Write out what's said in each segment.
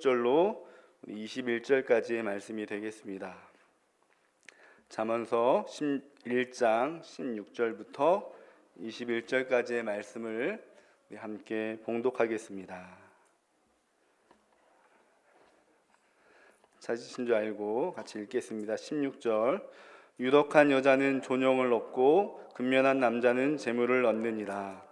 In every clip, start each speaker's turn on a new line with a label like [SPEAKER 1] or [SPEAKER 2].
[SPEAKER 1] 절로 21절까지의 말씀이 되겠습니다. 잠언서 11장 16절부터 21절까지의 말씀을 함께 봉독하겠습니다. 찾으신 줄 알고 같이 읽겠습니다. 16절. 유덕한 여자는 존영을 얻고 근면한 남자는 재물을 얻느니라.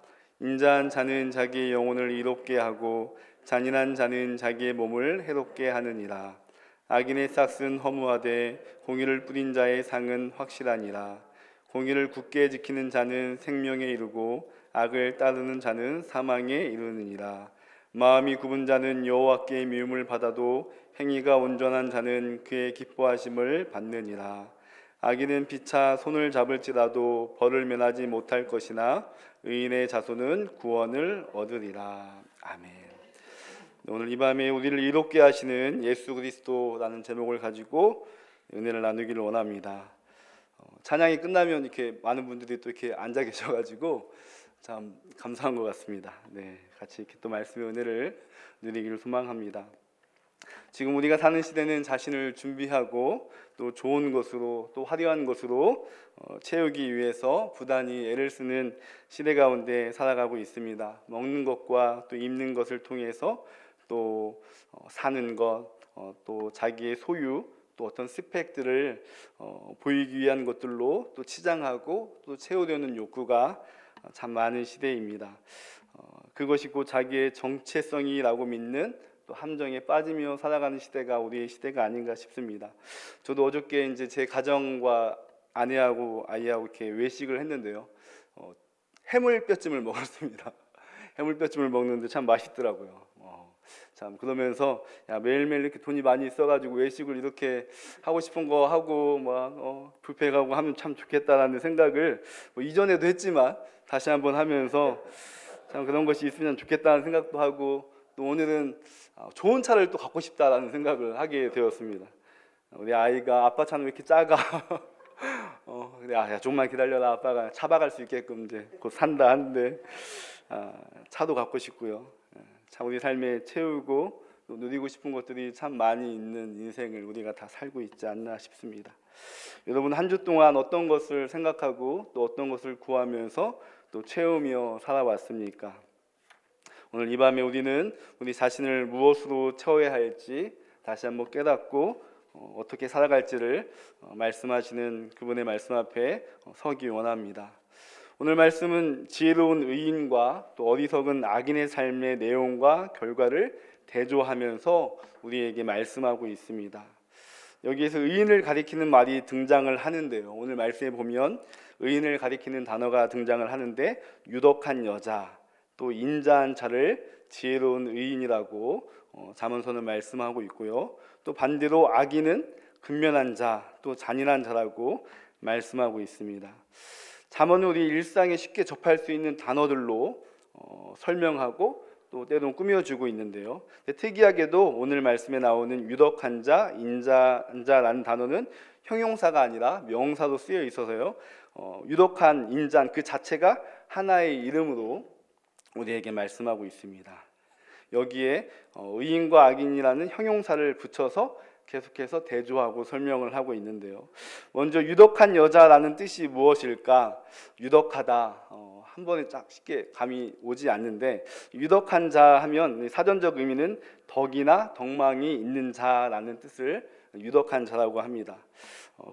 [SPEAKER 1] 인자한 자는 자기의 영혼을 이롭게 하고 잔인한 자는 자기의 몸을 해롭게 하느니라. 악인의 싹은 허무하되 공의를 뿌린 자의 상은 확실하니라. 공의를 굳게 지키는 자는 생명에 이르고 악을 따르는 자는 사망에 이르느니라. 마음이 굽은 자는 여호와께 미움을 받아도 행위가 온전한 자는 그의 기뻐하심을 받느니라. 악인은 피차 손을 잡을지라도 벌을 면하지 못할 것이나 의인의 자손은 구원을 얻으리라. 아멘. 오늘 이 밤에 우리를 이롭게 하시는 예수 그리스도라는 제목을 가지고 은혜를 나누기를 원합니다. 찬양이 끝나면 이렇게 많은 분들이 또 이렇게 앉아 계셔가지고 참 감사한 것 같습니다. 네, 같이 이렇게 또 말씀의 은혜를 누리기를 소망합니다. 지금 우리가 사는 시대는 자신을 준비하고 또 좋은 것으로 또 화려한 것으로 채우기 위해서 부단히 애를 쓰는 시대 가운데 살아가고 있습니다. 먹는 것과 또 입는 것을 통해서 또 사는 것, 또 자기의 소유, 또 어떤 스펙들을 보이기 위한 것들로 또 치장하고 또 채우려는 욕구가 참 많은 시대입니다. 그것이 곧 자기의 정체성이라고 믿는 또 함정에 빠지며 살아가는 시대가 우리의 시대가 아닌가 싶습니다. 저도 어저께 이제 제 가정과 아내하고 아이하고 이렇게 외식을 했는데요. 해물뼈찜을 먹었습니다. 해물뼈찜을 먹는데 참 맛있더라고요. 참 그러면서 매일매일 이렇게 돈이 많이 있어가지고 외식을 이렇게 하고 싶은 거 하고 막 뷔페 가고 하면 참 좋겠다라는 생각을 이전에도 했지만 다시 한번 하면서 참 그런 것이 있으면 좋겠다는 생각도 하고 또 오늘은 좋은 차를 또 갖고 싶다라는 생각을 하게 되었습니다. 우리 아이가 아빠 차는 왜 이렇게 작아? 그래, 야, 좀만 기다려라. 아빠가 차 박을 수 있게끔 이제 곧 산다 하는데 차도 갖고 싶고요. 참 우리 삶에 채우고 또 누리고 싶은 것들이 참 많이 있는 인생을 우리가 다 살고 있지 않나 싶습니다. 여러분 한 주 동안 어떤 것을 생각하고 또 어떤 것을 구하면서 또 채우며 살아왔습니까? 오늘 이 밤에 우리는 우리 자신을 무엇으로 채워야 할지 다시 한번 깨닫고 어떻게 살아갈지를 말씀하시는 그분의 말씀 앞에 서기 원합니다. 오늘 말씀은 지혜로운 의인과 또 어리석은 악인의 삶의 내용과 결과를 대조하면서 우리에게 말씀하고 있습니다. 여기에서 의인을 가리키는 말이 등장을 하는데요. 오늘 말씀에 보면 의인을 가리키는 단어가 등장을 하는데 유덕한 여자, 또 인자한 자를 지혜로운 의인이라고 잠언서는 말씀하고 있고요. 또 반대로 악인은 근면한 자, 또 잔인한 자라고 말씀하고 있습니다. 잠언은 우리 일상에 쉽게 접할 수 있는 단어들로 설명하고 또 때로는 꾸며주고 있는데요. 특이하게도 오늘 말씀에 나오는 유덕한 자, 인자한 자라는 단어는 형용사가 아니라 명사로 쓰여 있어서요. 유덕한, 인자한 그 자체가 하나의 이름으로 우리에게 말씀하고 있습니다. 여기에 의인과 악인이라는 형용사를 붙여서 계속해서 대조하고 설명을 하고 있는데요. 먼저 유덕한 여자라는 뜻이 무엇일까? 유덕하다 한 번에 딱 쉽게 감이 오지 않는데 유덕한 자 하면 사전적 의미는 덕이나 덕망이 있는 자라는 뜻을 유덕한 자라고 합니다.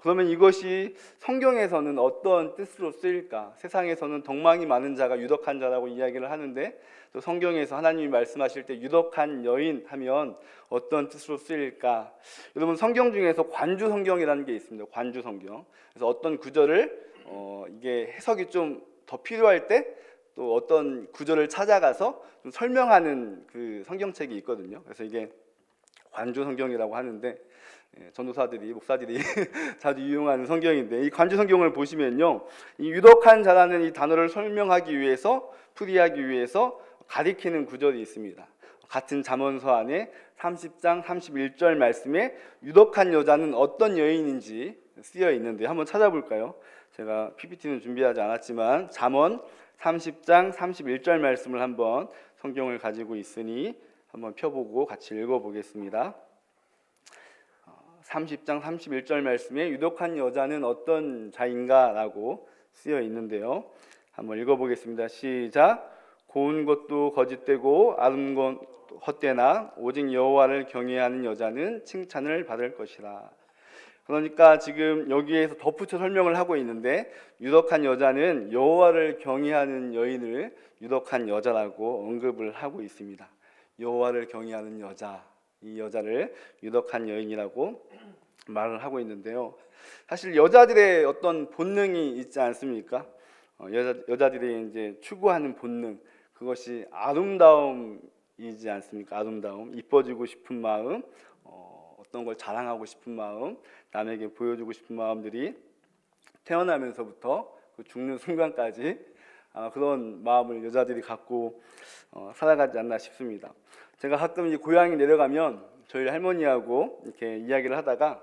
[SPEAKER 1] 그러면 이것이 성경에서는 어떤 뜻으로 쓰일까? 세상에서는 덕망이 많은 자가 유덕한 자라고 이야기를 하는데 또 성경에서 하나님이 말씀하실 때 유덕한 여인 하면 어떤 뜻으로 쓰일까? 여러분 성경 중에서 관주 성경이라는 게 있습니다. 관주 성경. 그래서 어떤 구절을 이게 해석이 좀 더 필요할 때 또 어떤 구절을 찾아가서 좀 설명하는 그 성경책이 있거든요. 그래서 이게 관주 성경이라고 하는데 전도사들이 목사들이 자주 이용하는 성경인데 이 관주 성경을 보시면요, 이 유덕한 자라는 이 단어를 설명하기 위해서 풀이하기 위해서 가리키는 구절이 있습니다. 같은 잠언서 안에 30장 31절 말씀에 유덕한 여자는 어떤 여인인지 쓰여 있는데 한번 찾아볼까요? 제가 PPT는 준비하지 않았지만 잠언 30장 31절 말씀을 한번 성경을 가지고 있으니 한번 펴보고 같이 읽어보겠습니다. 30장 31절 말씀에 유독한 여자는 어떤 자인가 라고 쓰여 있는데요. 한번 읽어보겠습니다. 시작. 고운 것도 거짓되고 아름다운 것 헛되나 오직 여호와를 경외하는 여자는 칭찬을 받을 것이라. 그러니까 지금 여기에서 덧붙여 설명을 하고 있는데, 유독한 여자는 여호와를 경외하는 여인을 유독한 여자라고 언급을 하고 있습니다. 여호와를 경외하는 여자, 이 여자를 유독한 여인이라고 말을 하고 있는데요. 사실 여자들의 어떤 본능이 있지 않습니까? 여자들이 이제 추구하는 본능, 그것이 아름다움이지 않습니까? 아름다움, 이뻐지고 싶은 마음, 어떤 걸 자랑하고 싶은 마음, 남에게 보여주고 싶은 마음들이 태어나면서부터 그 죽는 순간까지 그런 마음을 여자들이 갖고 살아가지 않나 싶습니다. 제가 가끔 이제 고향에 내려가면 저희 할머니하고 이렇게 이야기를 하다가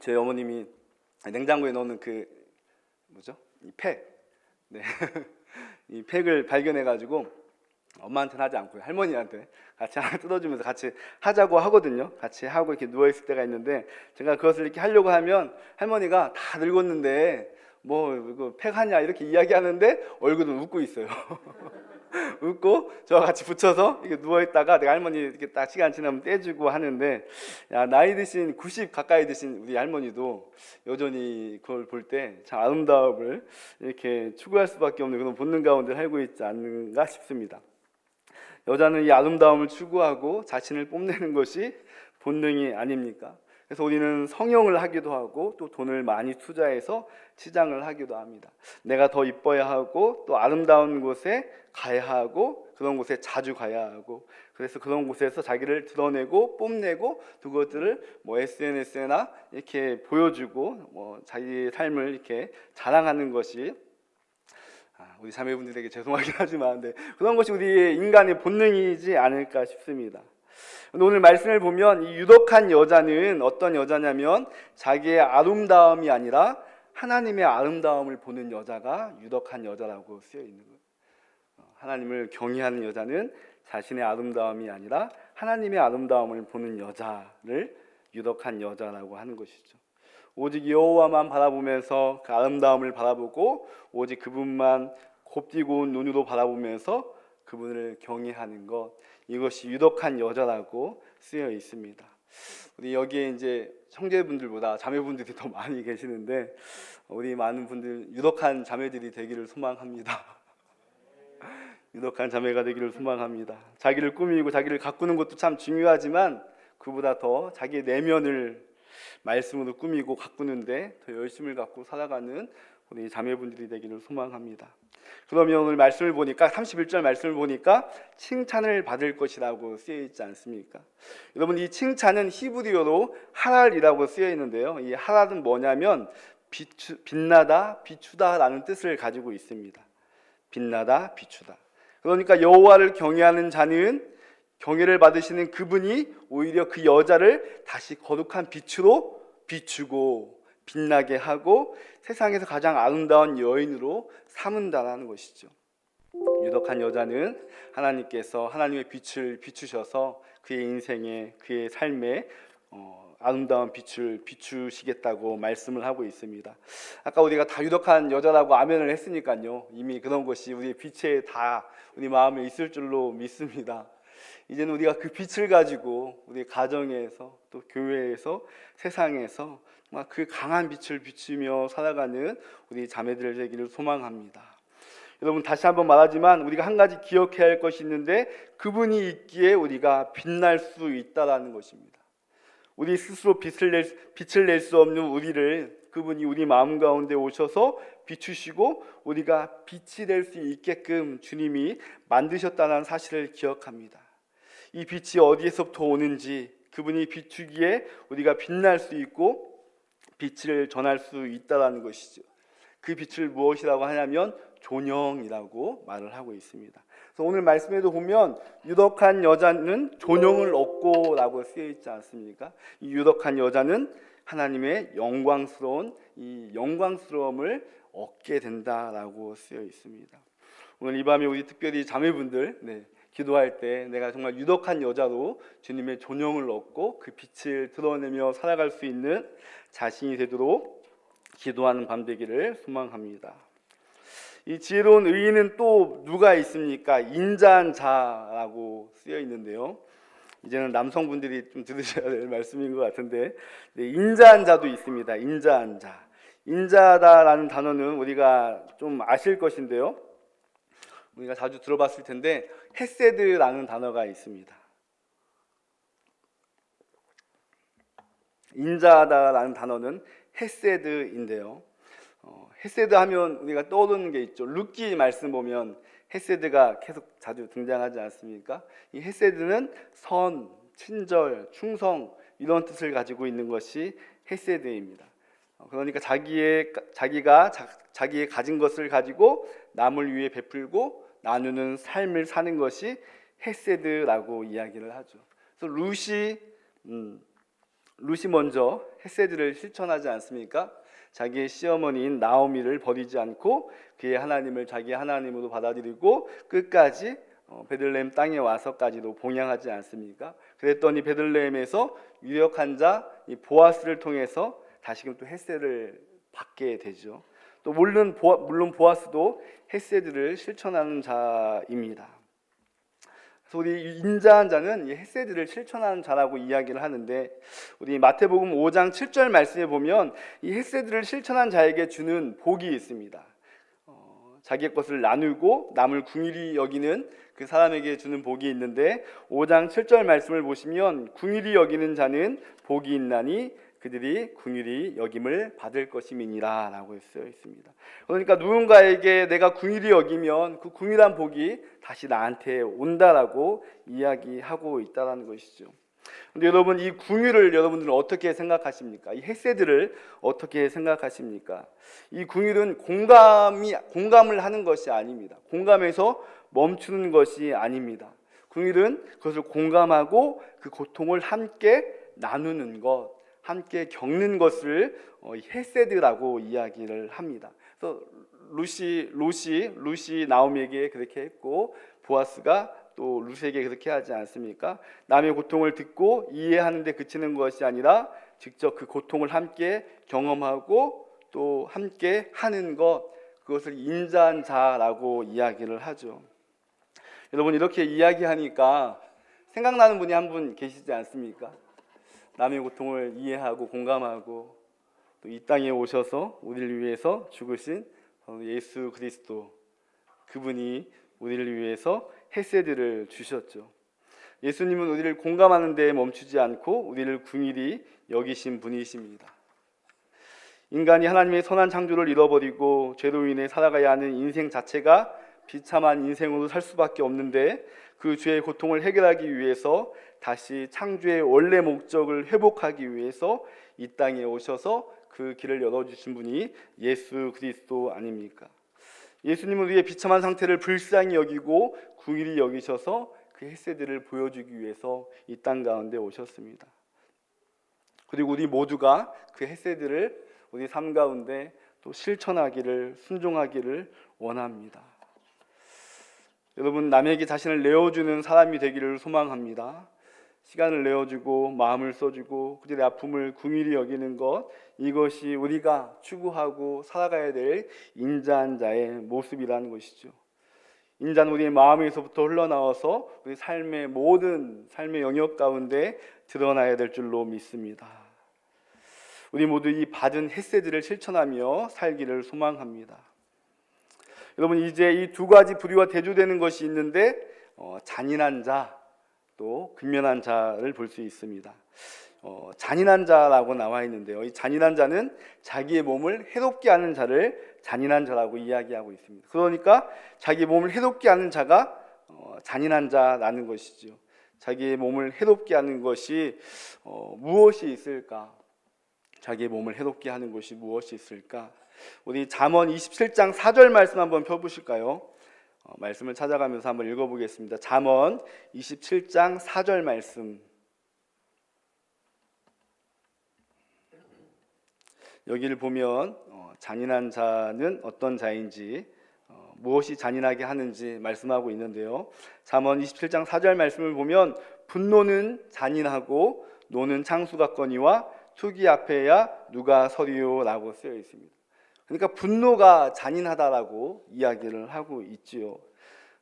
[SPEAKER 1] 저희 어머님이 냉장고에 넣는 그 뭐죠? 이 팩, 네. 이 팩을 발견해가지고 엄마한테는 하지 않고요, 할머니한테 같이 하나 뜯어주면서 같이 하자고 하거든요. 같이 하고 이렇게 누워 있을 때가 있는데, 제가 그것을 이렇게 하려고 하면 할머니가 다 늙었는데 뭐 이거 팩 하냐 이렇게 이야기하는데 얼굴은 웃고 있어요. 웃고 저와 같이 붙여서 이렇게 누워 있다가 내가 할머니 이렇게 딱 시간 지나면 떼주고 하는데, 야, 나이 드신 90 가까이 드신 우리 할머니도 여전히 그걸 볼 때 참 아름다움을 이렇게 추구할 수밖에 없는 그런 본능 가운데 살고 있지 않는가 싶습니다. 여자는 이 아름다움을 추구하고 자신을 뽐내는 것이 본능이 아닙니까? 그래서 우리는 성형을 하기도 하고 또 돈을 많이 투자해서 치장을 하기도 합니다. 내가 더 이뻐야 하고 또 아름다운 곳에 가야 하고 그런 곳에 자주 가야 하고, 그래서 그런 곳에서 자기를 드러내고 뽐내고 그것들을 뭐 SNS나 이렇게 보여주고 뭐 자기 삶을 이렇게 자랑하는 것이 우리 자매분들에게 죄송하긴 하지만 그런 것이 우리 인간의 본능이지 않을까 싶습니다. 오늘 말씀을 보면 이 유독한 여자는 어떤 여자냐면 자기의 아름다움이 아니라 하나님의 아름다움을 보는 여자가 유독한 여자라고 쓰여 있는 거예요. 하나님을 경외하는 여자는 자신의 아름다움이 아니라 하나님의 아름다움을 보는 여자를 유독한 여자라고 하는 것이죠. 오직 여호와만 바라보면서 그 아름다움을 바라보고 오직 그분만 곱디고 온 눈으로 바라보면서 그분을 경외하는 것, 이것이 유독한 여자라고 쓰여 있습니다. 우리 여기에 이제 형제분들보다 자매분들이 더 많이 계시는데, 우리 많은 분들 유독한 자매들이 되기를 소망합니다. 유독한 자매가 되기를 소망합니다. 자기를 꾸미고 자기를 가꾸는 것도 참 중요하지만 그보다 더 자기의 내면을 말씀으로 꾸미고 가꾸는데 더 열심을 갖고 살아가는 우리 자매분들이 되기를 소망합니다. 그러면 오늘 말씀을 보니까 31절 말씀을 보니까 칭찬을 받을 것이라고 쓰여 있지 않습니까? 여러분, 이 칭찬은 히브리어로 하랄이라고 쓰여 있는데요, 이 하랄은 뭐냐면 빛나다, 비추다라는 뜻을 가지고 있습니다. 빛나다, 비추다. 그러니까 여호와를 경외하는 자는 경외를 받으시는 그분이 오히려 그 여자를 다시 거룩한 빛으로 비추고 빛나게 하고 세상에서 가장 아름다운 여인으로 삼은다라는 것이죠. 유독한 여자는 하나님께서 하나님의 빛을 비추셔서 그의 인생에, 그의 삶에 아름다운 빛을 비추시겠다고 말씀을 하고 있습니다. 아까 우리가 다 유독한 여자라고 아멘을 했으니까요, 이미 그런 것이 우리의 빛에 다 우리 마음에 있을 줄로 믿습니다. 이제는 우리가 그 빛을 가지고 우리 가정에서 또 교회에서 세상에서 그 강한 빛을 비추며 살아가는 우리 자매들 되기를 소망합니다. 여러분, 다시 한번 말하지만 우리가 한 가지 기억해야 할 것이 있는데, 그분이 있기에 우리가 빛날 수 있다라는 것입니다. 우리 스스로 빛을 낼 수 없는 우리를 그분이 우리 마음 가운데 오셔서 비추시고 우리가 빛이 될 수 있게끔 주님이 만드셨다는 사실을 기억합니다. 이 빛이 어디에서부터 오는지, 그분이 비추기에 우리가 빛날 수 있고 빛을 전할 수 있다는 것이죠. 그 빛을 무엇이라고 하냐면 존영이라고 말을 하고 있습니다. 그래서 오늘 말씀에도 보면 유독한 여자는 존영을 얻고 라고 쓰여 있지 않습니까? 이 유독한 여자는 하나님의 영광스러운 이 영광스러움을 얻게 된다라고 쓰여 있습니다. 오늘 이 밤에 우리 특별히 자매분들, 기도할 때 내가 정말 유독한 여자로 주님의 존영을 얻고 그 빛을 드러내며 살아갈 수 있는 자신이 되도록 기도하는 밤 되기를 소망합니다. 이 지혜로운 의인은 또 누가 있습니까? 인자한 자라고 쓰여 있는데요. 이제는 남성분들이 좀 들으셔야 될 말씀인 것 같은데, 네, 인자한 자도 있습니다. 인자한 자. 인자다라는 단어는 우리가 좀 아실 것인데요. 우리가 자주 들어봤을 텐데 헤세드라는 단어가 있습니다. 인자하다라는 단어는 헤세드인데요. 헤세드 하면 우리가 떠오르는 게 있죠. 룻기 말씀 보면 헤세드가 계속 자주 등장하지 않습니까? 이 헤세드는 선, 친절, 충성 이런 뜻을 가지고 있는 것이 헤세드입니다. 그러니까 자기가 자기의 가진 것을 가지고 남을 위해 베풀고 나누는 삶을 사는 것이 헤세드라고 이야기를 하죠. 그래서 룻이 먼저 헤세드를 실천하지 않습니까? 자기의 시어머니인 나오미를 버리지 않고 그의 하나님을 자기 하나님으로 받아들이고 끝까지 베들레헴 땅에 와서까지도 봉양하지 않습니까? 그랬더니 베들레헴에서 유력한 자 이 보아스를 통해서 다시금 또 헤세드를 받게 되죠. 또 물론 보아스도 헤세드를 실천하는 자입니다. 그래서 우리 인자한 자는 이 헤세드를 실천하는 자라고 이야기를 하는데, 우리 마태복음 5장 7절 말씀에 보면 이 헤세드를 실천한 자에게 주는 복이 있습니다. 자기의 것을 나누고 남을 긍휼히 여기는 그 사람에게 주는 복이 있는데, 5장 7절 말씀을 보시면 긍휼히 여기는 자는 복이 있나니 그들이 긍휼히 여김을 받을 것임이니라 라고 쓰여 있습니다. 그러니까 누군가에게 내가 긍휼히 여기면 그 긍휼한 복이 다시 나한테 온다라고 이야기하고 있다는 것이죠. 근데 여러분, 이 긍휼을 여러분들은 어떻게 생각하십니까? 이 헤세드를 어떻게 생각하십니까? 이 긍휼은 공감을 하는 것이 아닙니다. 공감해서 멈추는 것이 아닙니다. 긍휼은 그것을 공감하고 그 고통을 함께 나누는 것, 함께 겪는 것을 헤세드라고 이야기를 합니다. 그래서 룻이 나오미에게 그렇게 했고 보아스가 또 룻에게 그렇게 하지 않습니까? 남의 고통을 듣고 이해하는 데 그치는 것이 아니라 직접 그 고통을 함께 경험하고 또 함께 하는 것, 그것을 인자한 자라고 이야기를 하죠. 여러분, 이렇게 이야기하니까 생각나는 분이 한 분 계시지 않습니까? 남의 고통을 이해하고 공감하고 또 이 땅에 오셔서 우리를 위해서 죽으신 예수 그리스도, 그분이 우리를 위해서 헤세드를 주셨죠. 예수님은 우리를 공감하는 데 멈추지 않고 우리를 긍휼히 여기신 분이십니다. 인간이 하나님의 선한 창조를 잃어버리고 죄로 인해 살아가야 하는 인생 자체가 비참한 인생으로 살 수밖에 없는데, 그 죄의 고통을 해결하기 위해서 다시 창조의 원래 목적을 회복하기 위해서 이 땅에 오셔서 그 길을 열어주신 분이 예수 그리스도 아닙니까? 예수님은 우리의 비참한 상태를 불쌍히 여기고 긍휼히 여기셔서 그 헤세드를 보여주기 위해서 이 땅 가운데 오셨습니다. 그리고 우리 모두가 그 헤세드를 우리 삶 가운데 또 실천하기를, 순종하기를 원합니다. 여러분, 남에게 자신을 내어주는 사람이 되기를 소망합니다. 시간을 내어주고 마음을 써주고 그들의 아픔을 긍휼히 여기는 것, 이것이 우리가 추구하고 살아가야 될 인자한 자의 모습이라는 것이죠. 인자는 우리의 마음에서부터 흘러나와서 우리 삶의 모든 삶의 영역 가운데 드러나야 될 줄로 믿습니다. 우리 모두 이 받은 헤세드를 실천하며 살기를 소망합니다. 여러분, 이제 이 두 가지 부류와 대조되는 것이 있는데 잔인한 자, 또 근면한 자를 볼 수 있습니다. 잔인한 자라고 나와 있는데요, 이 잔인한 자는 자기의 몸을 해롭게 하는 자를 잔인한 자라고 이야기하고 있습니다. 그러니까 자기 몸을 해롭게 하는 자가 잔인한 자라는 것이죠. 자기의 몸을 해롭게 하는 것이 무엇이 있을까? 자기의 몸을 해롭게 하는 것이 무엇이 있을까? 우리 잠언 27장 4절 말씀 한번 펴보실까요? 말씀을 찾아가면서 한번 읽어보겠습니다. 잠언 27장 4절 말씀. 여기를 보면 잔인한 자는 어떤 자인지 무엇이 잔인하게 하는지 말씀하고 있는데요. 잠언 27장 4절 말씀을 보면 분노는 잔인하고 노는 창수 같거니와 투기 앞에야 누가 서리요라고 쓰여 있습니다. 그러니까 분노가 잔인하다라고 이야기를 하고 있지요.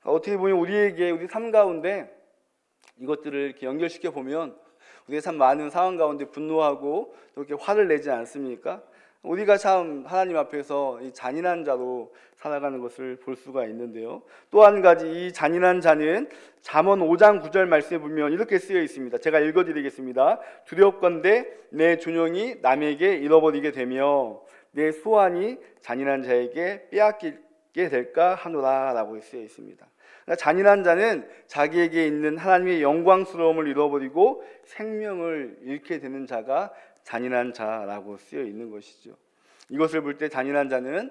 [SPEAKER 1] 어떻게 보면 우리 삶 가운데 이것들을 이렇게 연결시켜 보면 우리가 참 많은 상황 가운데 분노하고 또 이렇게 화를 내지 않습니까? 우리가 참 하나님 앞에서 이 잔인한 자로 살아가는 것을 볼 수가 있는데요. 또 한 가지 이 잔인한 자는 잠언 5장 9절 말씀에 보면 이렇게 쓰여 있습니다. 제가 읽어드리겠습니다. 두렵건대 내 존영이 남에게 잃어버리게 되며 내 소환이 잔인한 자에게 빼앗기게 될까 하노라 라고 쓰여 있습니다. 그러니까 잔인한 자는 자기에게 있는 하나님의 영광스러움을 잃어버리고 생명을 잃게 되는 자가 잔인한 자라고 쓰여 있는 것이죠. 이것을 볼 때 잔인한 자는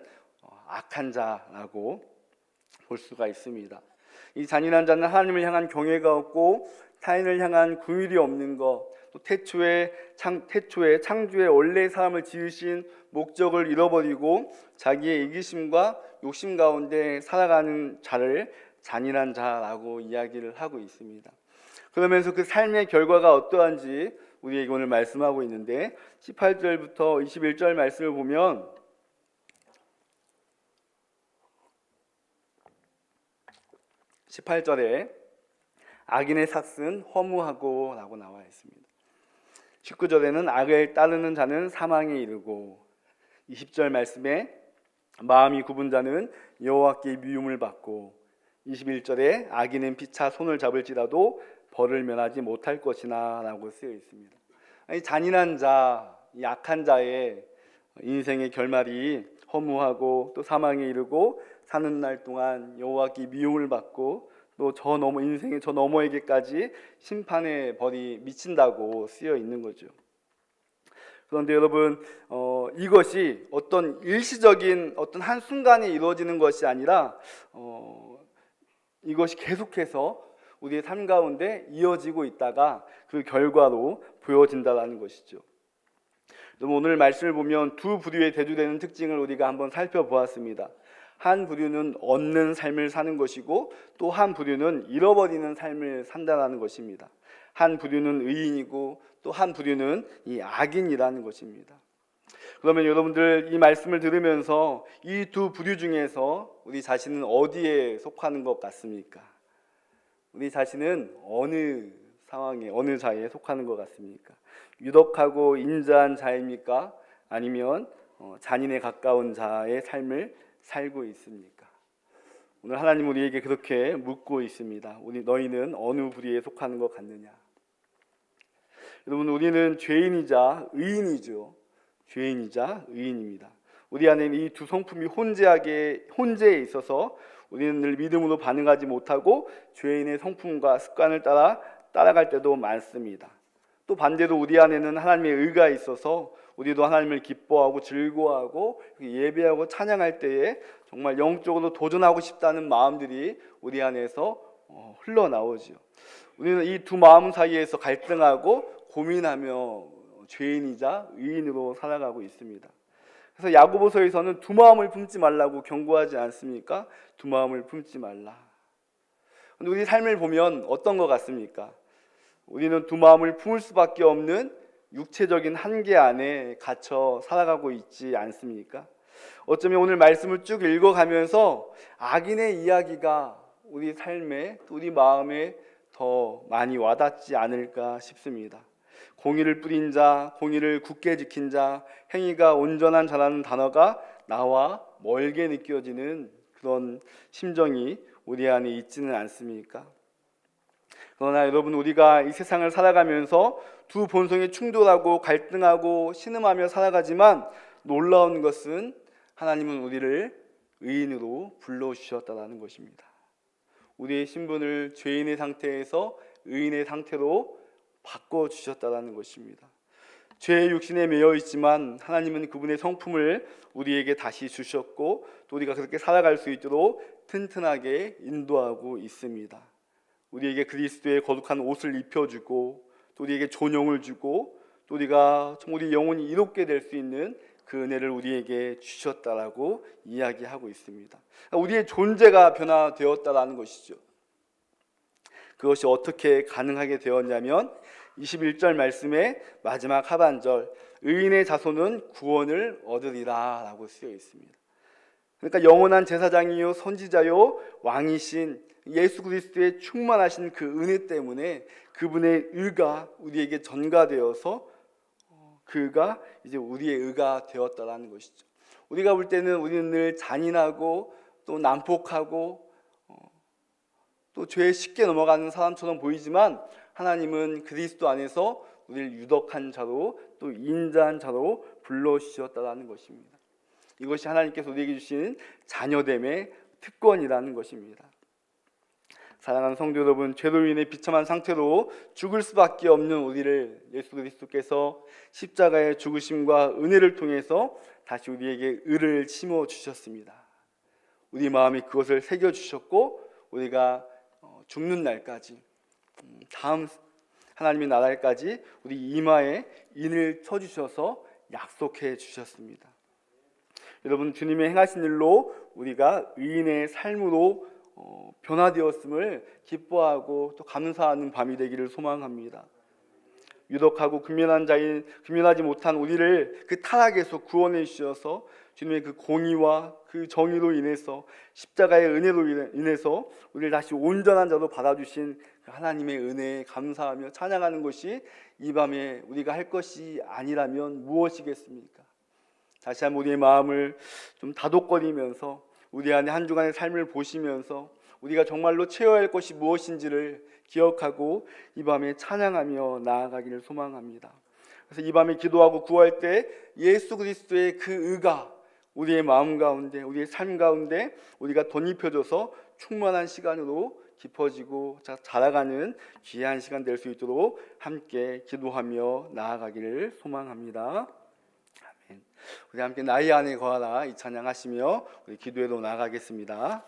[SPEAKER 1] 악한 자라고 볼 수가 있습니다. 이 잔인한 자는 하나님을 향한 경외가 없고 타인을 향한 긍휼이 없는 것, 또 태초에 창조의 원래 사람을 지으신 목적을 잃어버리고 자기의 이기심과 욕심 가운데 살아가는 자를 잔인한 자라고 이야기를 하고 있습니다. 그러면서 그 삶의 결과가 어떠한지 우리에게 오늘 말씀하고 있는데 18절부터 21절 말씀을 보면 (18절에) 악인의 삭은 허무하고 라고 나와 있습니다. 19절에는 악을 따르는 자는 사망에 이르고 20절 말씀에 마음이 굽은 자는 여호와께 미움을 받고 21절에 악인은 피차 손을 잡을지라도 벌을 면하지 못할 것이나 라고 쓰여 있습니다. 이 잔인한 자, 이 악한 자의 인생의 결말이 허무하고 또 사망에 이르고 사는 날 동안 여호와께 미움을 받고 또 인생의 저 너머에게까지 심판의 벌이 미친다고 쓰여 있는 거죠. 그런데 여러분 이것이 어떤 일시적인 어떤 한순간에 이루어지는 것이 아니라 이것이 계속해서 우리의 삶 가운데 이어지고 있다가 그 결과로 보여진다는 것이죠. 오늘 말씀을 보면 두 부류에 대두되는 특징을 우리가 한번 살펴보았습니다. 한 부류는 얻는 삶을 사는 것이고 또 한 부류는 잃어버리는 삶을 산다는 것입니다. 한 부류는 의인이고 또 한 부류는 이 악인이라는 것입니다. 그러면 여러분들 이 말씀을 들으면서 이 두 부류 중에서 우리 자신은 어디에 속하는 것 같습니까? 우리 자신은 어느 상황에 어느 자에 속하는 것 같습니까? 유덕하고 인자한 자입니까? 아니면 잔인에 가까운 자의 삶을 살고 있습니까? 오늘 하나님 우리에게 그렇게 묻고 있습니다. 너희는 어느 부류에 속하는 것 같느냐? 여러분 우리는 죄인이자 의인이죠. 죄인이자 의인입니다. 우리 안에는 이 두 성품이 혼재에 있어서 우리는 늘 믿음으로 반응하지 못하고 죄인의 성품과 습관을 따라갈 때도 많습니다. 또 반대로 우리 안에는 하나님의 의가 있어서 우리도 하나님을 기뻐하고 즐거워하고 예배하고 찬양할 때에 정말 영적으로 도전하고 싶다는 마음들이 우리 안에서 흘러나오죠. 우리는 이 두 마음 사이에서 갈등하고 고민하며 죄인이자 의인으로 살아가고 있습니다. 그래서 야고보서에서는 두 마음을 품지 말라고 경고하지 않습니까? 두 마음을 품지 말라. 근데 우리 삶을 보면 어떤 것 같습니까? 우리는 두 마음을 품을 수밖에 없는 육체적인 한계 안에 갇혀 살아가고 있지 않습니까? 어쩌면 오늘 말씀을 쭉 읽어가면서 악인의 이야기가 우리 삶에, 우리 마음에 더 많이 와닿지 않을까 싶습니다. 공의를 뿌린 자, 공의를 굳게 지킨 자, 행위가 온전한 자라는 단어가 나와 멀게 느껴지는 그런 심정이 우리 안에 있지는 않습니까? 그러나 여러분 우리가 이 세상을 살아가면서 두 본성이 충돌하고 갈등하고 신음하며 살아가지만 놀라운 것은 하나님은 우리를 의인으로 불러주셨다는 것입니다. 우리의 신분을 죄인의 상태에서 의인의 상태로 바꿔주셨다는 것입니다. 죄의 육신에 매여 있지만 하나님은 그분의 성품을 우리에게 다시 주셨고 또 우리가 그렇게 살아갈 수 있도록 튼튼하게 인도하고 있습니다. 우리에게 그리스도의 거룩한 옷을 입혀주고 또 우리에게 존용을 주고 또 우리가 우리 영혼이 이롭게 될 수 있는 그 은혜를 우리에게 주셨다라고 이야기하고 있습니다. 우리의 존재가 변화되었다라는 것이죠. 그것이 어떻게 가능하게 되었냐면 21절 말씀의 마지막 하반절, 의인의 자손은 구원을 얻으리라 라고 쓰여 있습니다. 그러니까 영원한 제사장이요 선지자요 왕이신 예수 그리스도의 충만하신 그 은혜 때문에 그분의 의가 우리에게 전가되어서 그가 이제 우리의 의가 되었다라는 것이죠. 우리가 볼 때는 우리는 늘 잔인하고 또 난폭하고 또 죄에 쉽게 넘어가는 사람처럼 보이지만 하나님은 그리스도 안에서 우리를 유덕한 자로 또 인자한 자로 불러주셨다라는 것입니다. 이것이 하나님께서 우리에게 주신 자녀됨의 특권이라는 것입니다. 사랑하는 성도 여러분, 죄로 인해 비참한 상태로 죽을 수밖에 없는 우리를 예수 그리스도께서 십자가의 죽으심과 은혜를 통해서 다시 우리에게 의를 심어 주셨습니다. 우리 마음이 그것을 새겨 주셨고 우리가 죽는 날까지 다음 하나님의 나라에까지 우리 이마에 인을 쳐주셔서 약속해 주셨습니다. 여러분, 주님의 행하신 일로 우리가 의인의 삶으로 변화되었음을 기뻐하고 또 감사하는 밤이 되기를 소망합니다. 유독하고 금면하지 못한 우리를 그 타락에서 구원해 주셔서 주님의 그 공의와 그 정의로 인해서 십자가의 은혜로 인해서 우리를 다시 온전한 자로 받아주신 그 하나님의 은혜에 감사하며 찬양하는 것이 이 밤에 우리가 할 것이 아니라면 무엇이겠습니까? 다시 한번 우리의 마음을 좀 다독거리면서 우리 안에 한 주간의 삶을 보시면서 우리가 정말로 채워야 할 것이 무엇인지를 기억하고 이 밤에 찬양하며 나아가기를 소망합니다. 그래서 이 밤에 기도하고 구할 때 예수 그리스도의 그 의가 우리의 마음 가운데, 우리의 삶 가운데 우리가 덧입혀져서 충만한 시간으로 깊어지고 자라가는 귀한 시간 될 수 있도록 함께 기도하며 나아가기를 소망합니다. 아멘. 우리 함께 나의 안에 거하라 이 찬양하시며 우리 기도회로 나아가겠습니다.